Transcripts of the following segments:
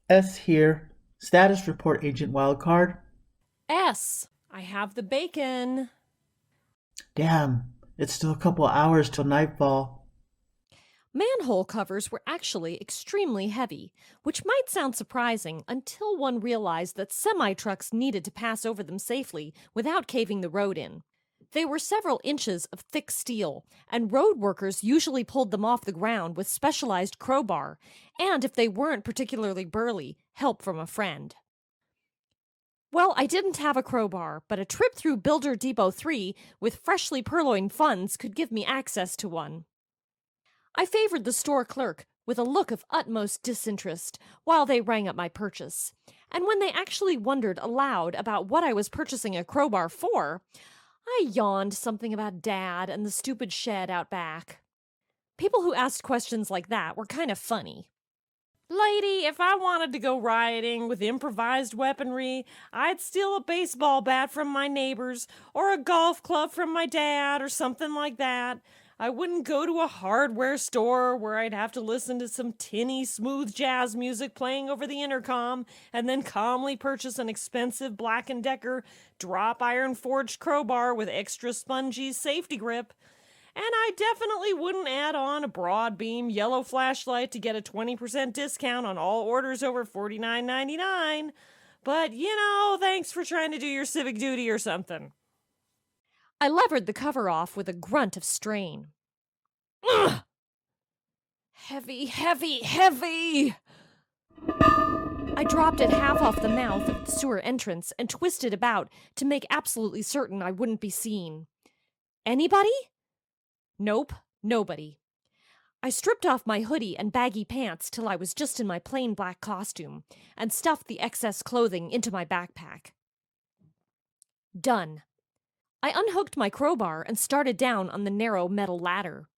S here. Status report, Agent Wildcard. S. I have the bacon. Damn, it's still a couple hours till nightfall. Manhole covers were actually extremely heavy, which might sound surprising until one realized that semi-trucks needed to pass over them safely without caving the road in. They were several inches of thick steel, and road workers usually pulled them off the ground with specialized crowbar, and if they weren't particularly burly, help from a friend. Well, I didn't have a crowbar, but a trip through Builder Depot 3 with freshly purloined funds could give me access to one. I favored the store clerk with a look of utmost disinterest while they rang up my purchase, and when they actually wondered aloud about what I was purchasing a crowbar for, I yawned something about Dad and the stupid shed out back. People who asked questions like that were kind of funny. Lady, if I wanted to go rioting with improvised weaponry, I'd steal a baseball bat from my neighbors or a golf club from my dad or something like that. I wouldn't go to a hardware store where I'd have to listen to some tinny, smooth jazz music playing over the intercom and then calmly purchase an expensive Black & Decker drop iron forged crowbar with extra spongy safety grip. And I definitely wouldn't add on a broad beam yellow flashlight to get a 20% discount on all orders over $49.99. But, thanks for trying to do your civic duty or something. I levered the cover off with a grunt of strain. Ugh! Heavy, heavy, heavy! I dropped it half off the mouth of the sewer entrance and twisted about to make absolutely certain I wouldn't be seen. Anybody? Nope, nobody. I stripped off my hoodie and baggy pants till I was just in my plain black costume and stuffed the excess clothing into my backpack. Done. I unhooked my crowbar and started down on the narrow metal ladder.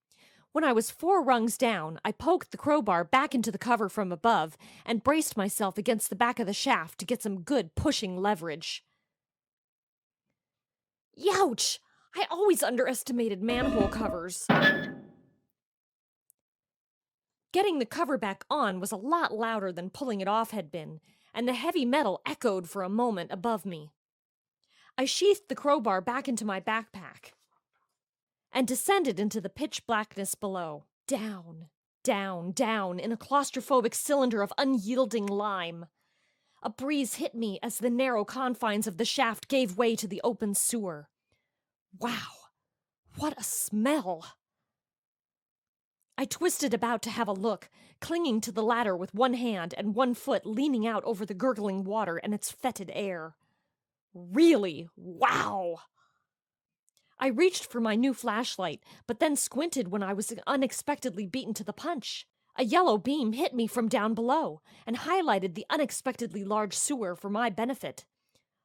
When I was 4 rungs down, I poked the crowbar back into the cover from above and braced myself against the back of the shaft to get some good pushing leverage. Youch! I always underestimated manhole covers. Getting the cover back on was a lot louder than pulling it off had been, and the heavy metal echoed for a moment above me. I sheathed the crowbar back into my backpack and descended into the pitch blackness below. Down, down, down in a claustrophobic cylinder of unyielding lime. A breeze hit me as the narrow confines of the shaft gave way to the open sewer. Wow, what a smell! I twisted about to have a look, clinging to the ladder with one hand and one foot leaning out over the gurgling water and its fetid air. Really, wow! I reached for my new flashlight, but then squinted when I was unexpectedly beaten to the punch. A yellow beam hit me from down below and highlighted the unexpectedly large sewer for my benefit.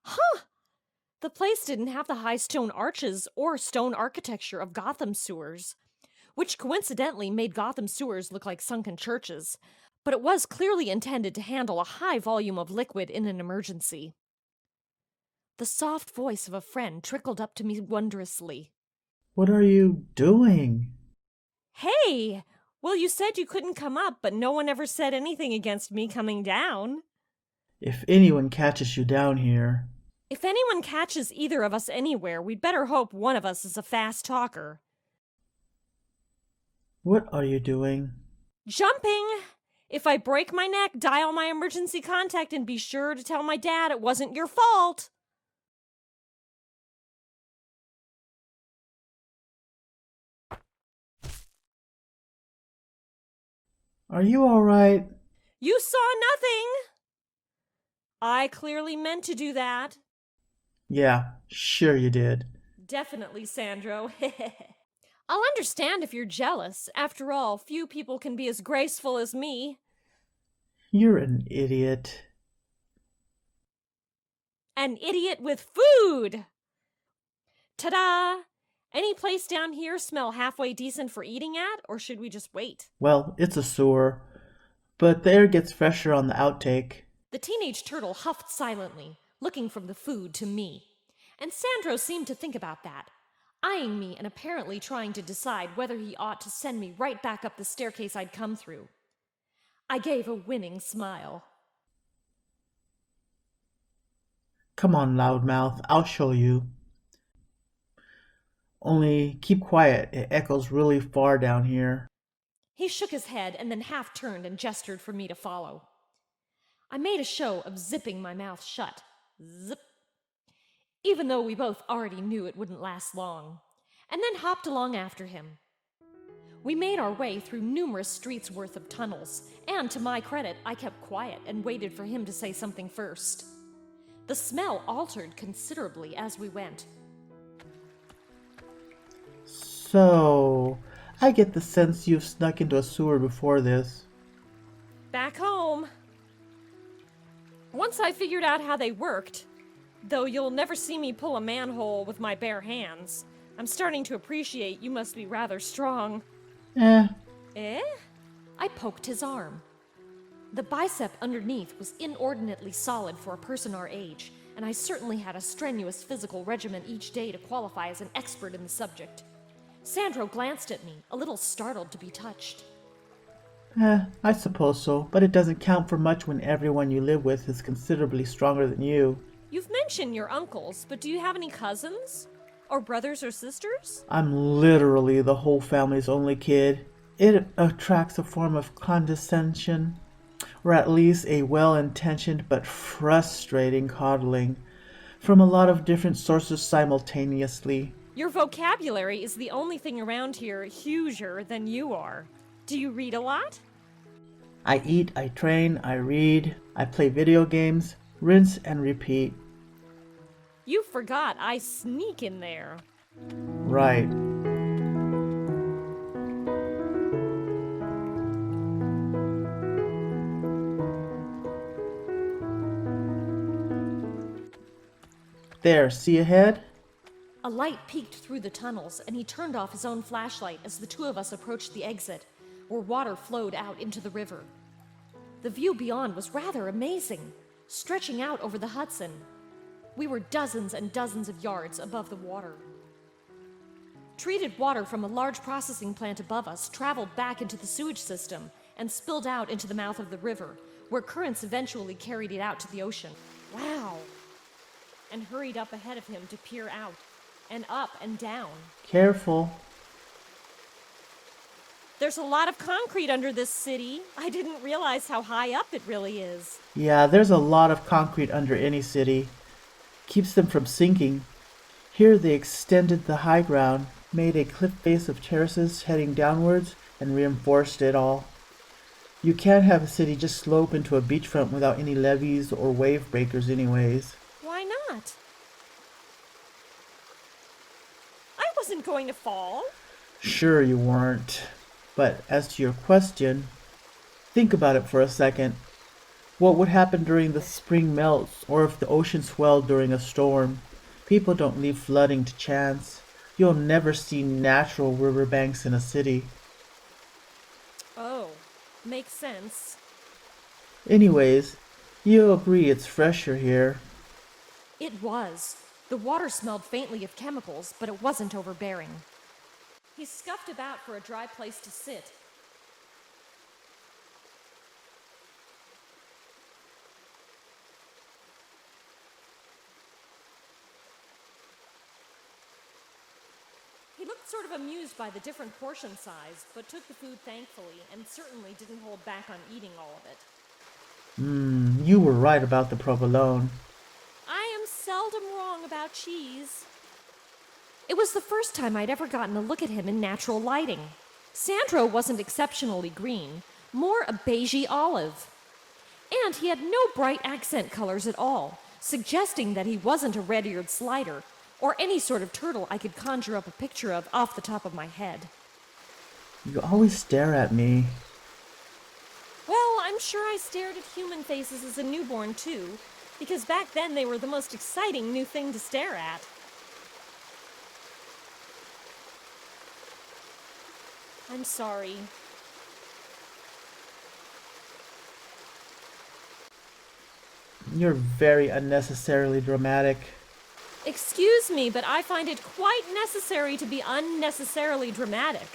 Huh! The place didn't have the high stone arches or stone architecture of Gotham sewers, which coincidentally made Gotham sewers look like sunken churches, but it was clearly intended to handle a high volume of liquid in an emergency. The soft voice of a friend trickled up to me wondrously. What are you doing? Hey! Well, you said you couldn't come up, but no one ever said anything against me coming down. If anyone catches you down here. If anyone catches either of us anywhere, we'd better hope one of us is a fast talker. What are you doing? Jumping! If I break my neck, dial my emergency contact and be sure to tell my dad it wasn't your fault. Are you alright? You saw nothing! I clearly meant to do that. Yeah, sure you did. Definitely, Sandro. I'll understand if you're jealous. After all, few people can be as graceful as me. You're an idiot. An idiot with food! Ta-da! Any place down here smell halfway decent for eating at, or should we just wait? Well, it's a sewer, but the air gets fresher on the outtake. The teenage turtle huffed silently, looking from the food to me. And Sandro seemed to think about that, eyeing me and apparently trying to decide whether he ought to send me right back up the staircase I'd come through. I gave a winning smile. Come on, loudmouth, I'll show you. Only keep quiet, it echoes really far down here. He shook his head and then half turned and gestured for me to follow. I made a show of zipping my mouth shut. Zip. Even though we both already knew it wouldn't last long, and then hopped along after him. We made our way through numerous streets worth of tunnels, and to my credit, I kept quiet and waited for him to say something first. The smell altered considerably as we went. So, I get the sense you've snuck into a sewer before this. Back home. Once I figured out how they worked, though you'll never see me pull a manhole with my bare hands, I'm starting to appreciate you must be rather strong. Eh, Eh? I poked his arm. The bicep underneath was inordinately solid for a person our age, and I certainly had a strenuous physical regimen each day to qualify as an expert in the subject. Sandro glanced at me, a little startled to be touched. I suppose so, but it doesn't count for much when everyone you live with is considerably stronger than you. You've mentioned your uncles, but do you have any cousins? Or brothers or sisters? I'm literally the whole family's only kid. It attracts a form of condescension, or at least a well-intentioned but frustrating coddling, from a lot of different sources simultaneously. Your vocabulary is the only thing around here huger than you are. Do you read a lot? I eat, I train, I read, I play video games, rinse and repeat. You forgot I sneak in there. Right. There, see ahead? A light peeked through the tunnels, and he turned off his own flashlight as the two of us approached the exit, where water flowed out into the river. The view beyond was rather amazing, stretching out over the Hudson. We were dozens and dozens of yards above the water. Treated water from a large processing plant above us traveled back into the sewage system and spilled out into the mouth of the river, where currents eventually carried it out to the ocean. Wow! And hurried up ahead of him to peer out, and up and down. Careful. There's a lot of concrete under this city. I didn't realize how high up it really is. Yeah, there's a lot of concrete under any city. Keeps them from sinking. Here they extended the high ground, made a cliff face of terraces heading downwards, and reinforced it all. You can't have a city just slope into a beachfront without any levees or wave breakers anyways. Why not? I wasn't going to fall. Sure you weren't. But as to your question, think about it for a second. What would happen during the spring melts, or if the ocean swelled during a storm? People don't leave flooding to chance. You'll never see natural riverbanks in a city. Oh, makes sense. Anyways, you agree it's fresher here. It was. The water smelled faintly of chemicals, but it wasn't overbearing. He scuffed about for a dry place to sit. He looked sort of amused by the different portion size, but took the food thankfully and certainly didn't hold back on eating all of it. You were right about the provolone. I am seldom wrong about cheese. It was the first time I'd ever gotten a look at him in natural lighting. Sandro wasn't exceptionally green, more a beigey olive. And he had no bright accent colors at all, suggesting that he wasn't a red-eared slider, or any sort of turtle I could conjure up a picture of off the top of my head. You always stare at me. Well, I'm sure I stared at human faces as a newborn too, because back then they were the most exciting new thing to stare at. I'm sorry. You're very unnecessarily dramatic. Excuse me, but I find it quite necessary to be unnecessarily dramatic.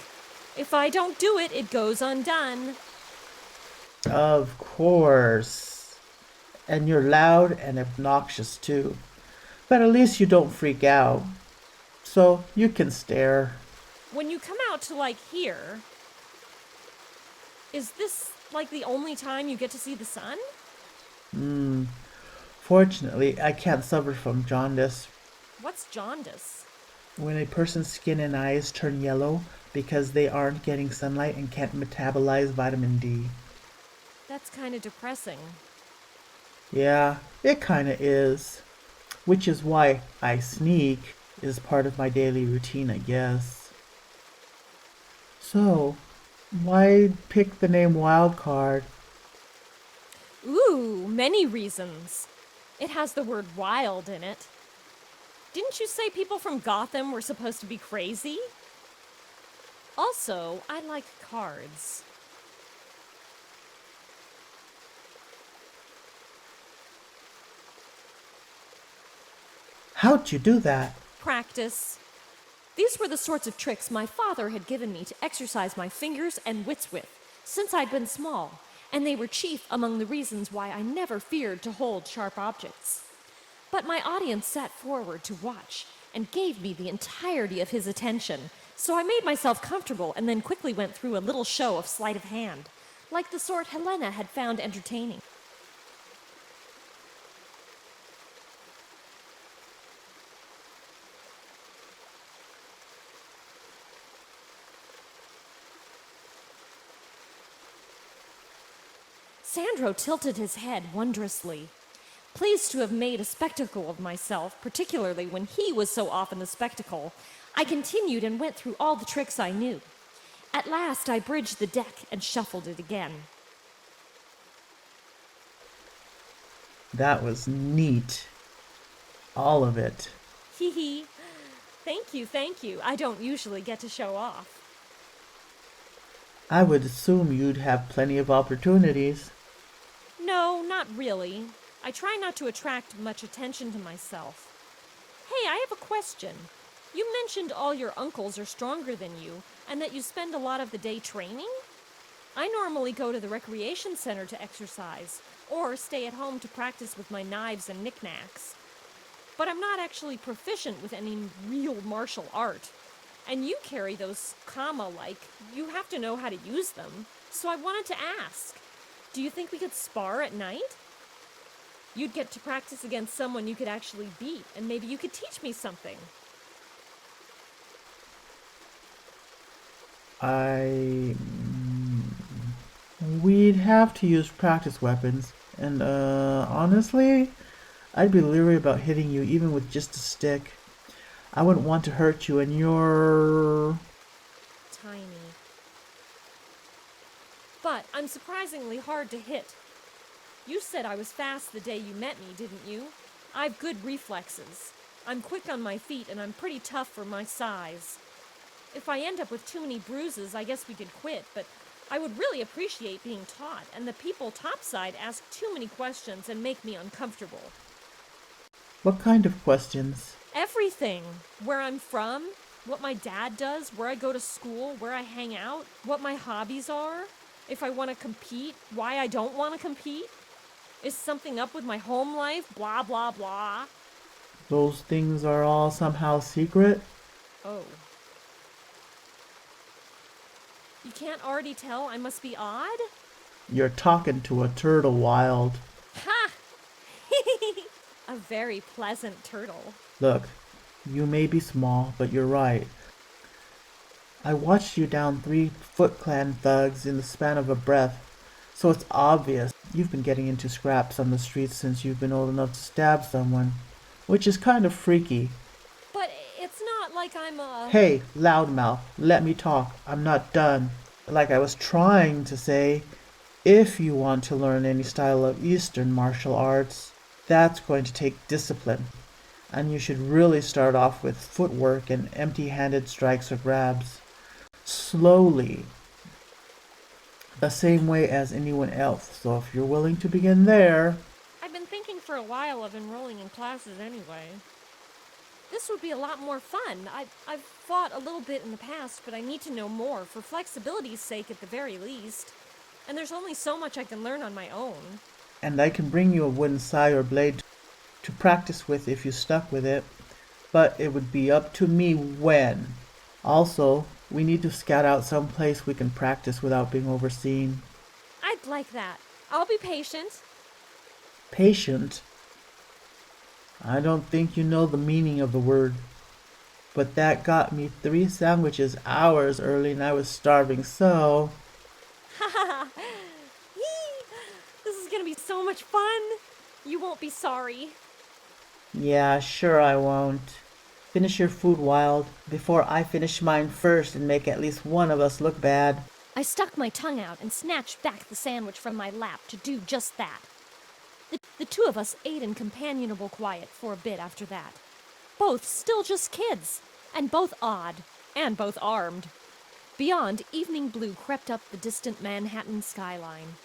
If I don't do it, it goes undone. Of course. And you're loud and obnoxious too. But at least you don't freak out. So you can stare. When you come out to, like, here, is this, like, the only time you get to see the sun? Fortunately, I can't suffer from jaundice. What's jaundice? When a person's skin and eyes turn yellow because they aren't getting sunlight and can't metabolize vitamin D. That's kind of depressing. Yeah, it kinda is. Which is why I sneak is part of my daily routine, I guess. So, why pick the name Wildcard? Ooh, many reasons. It has the word wild in it. Didn't you say people from Gotham were supposed to be crazy? Also, I like cards. How'd you do that? Practice. These were the sorts of tricks my father had given me to exercise my fingers and wits with since I'd been small, and they were chief among the reasons why I never feared to hold sharp objects. But my audience sat forward to watch and gave me the entirety of his attention, so I made myself comfortable and then quickly went through a little show of sleight of hand, like the sort Helena had found entertaining. Sandro tilted his head wondrously, pleased to have made a spectacle of myself, particularly when he was so often the spectacle. I continued and went through all the tricks I knew. At last, I bridged the deck and shuffled it again. That was neat. All of it. Hee hee. Thank you, thank you. I don't usually get to show off. I would assume you'd have plenty of opportunities. No, not really. I try not to attract much attention to myself. Hey, I have a question. You mentioned all your uncles are stronger than you, and that you spend a lot of the day training? I normally go to the recreation center to exercise, or stay at home to practice with my knives and knickknacks. But I'm not actually proficient with any real martial art. And you carry those like, you have to know how to use them. So I wanted to ask, do you think we could spar at night? You'd get to practice against someone you could actually beat, and maybe you could teach me something. We'd have to use practice weapons, and honestly, I'd be leery about hitting you even with just a stick. I wouldn't want to hurt you, and you're... Tiny. But I'm surprisingly hard to hit. You said I was fast the day you met me, didn't you? I've good reflexes. I'm quick on my feet, and I'm pretty tough for my size. If I end up with too many bruises, I guess we could quit, but I would really appreciate being taught, and the people topside ask too many questions and make me uncomfortable. What kind of questions? Everything. Where I'm from, what my dad does, where I go to school, where I hang out, what my hobbies are, if I want to compete, why I don't want to compete. Is something up with my home life, blah, blah, blah. Those things are all somehow secret? Oh. You can't already tell I must be odd? You're talking to a turtle, Wild. Ha! A very pleasant turtle. Look, you may be small, but you're right. I watched you down 3 Foot Clan thugs in the span of a breath, so it's obvious you've been getting into scraps on the streets since you've been old enough to stab someone, which is kind of freaky. But it's not like I'm a... Hey, loudmouth, let me talk. I'm not done. Like I was trying to say, if you want to learn any style of Eastern martial arts, that's going to take discipline. And you should really start off with footwork and empty-handed strikes or grabs. Slowly. The same way as anyone else. So if you're willing to begin there... I've been thinking for a while of enrolling in classes anyway. This would be a lot more fun. I've fought a little bit in the past, but I need to know more, for flexibility's sake at the very least. And there's only so much I can learn on my own. And I can bring you a wooden sai or blade. to practice with if you stuck with it, but it would be up to me when. Also, we need to scout out some place we can practice without being overseen. I'd like that. I'll be patient. Patient? I don't think you know the meaning of the word. But that got me 3 sandwiches hours early and I was starving, so... Ha ha ha! This is gonna be so much fun. You won't be sorry. Yeah, sure I won't. Finish your food, Wild, before I finish mine first and make at least one of us look bad. I stuck my tongue out and snatched back the sandwich from my lap to do just that. The two of us ate in companionable quiet for a bit after that. Both still just kids, and both odd, and both armed. Beyond, evening blue crept up the distant Manhattan skyline.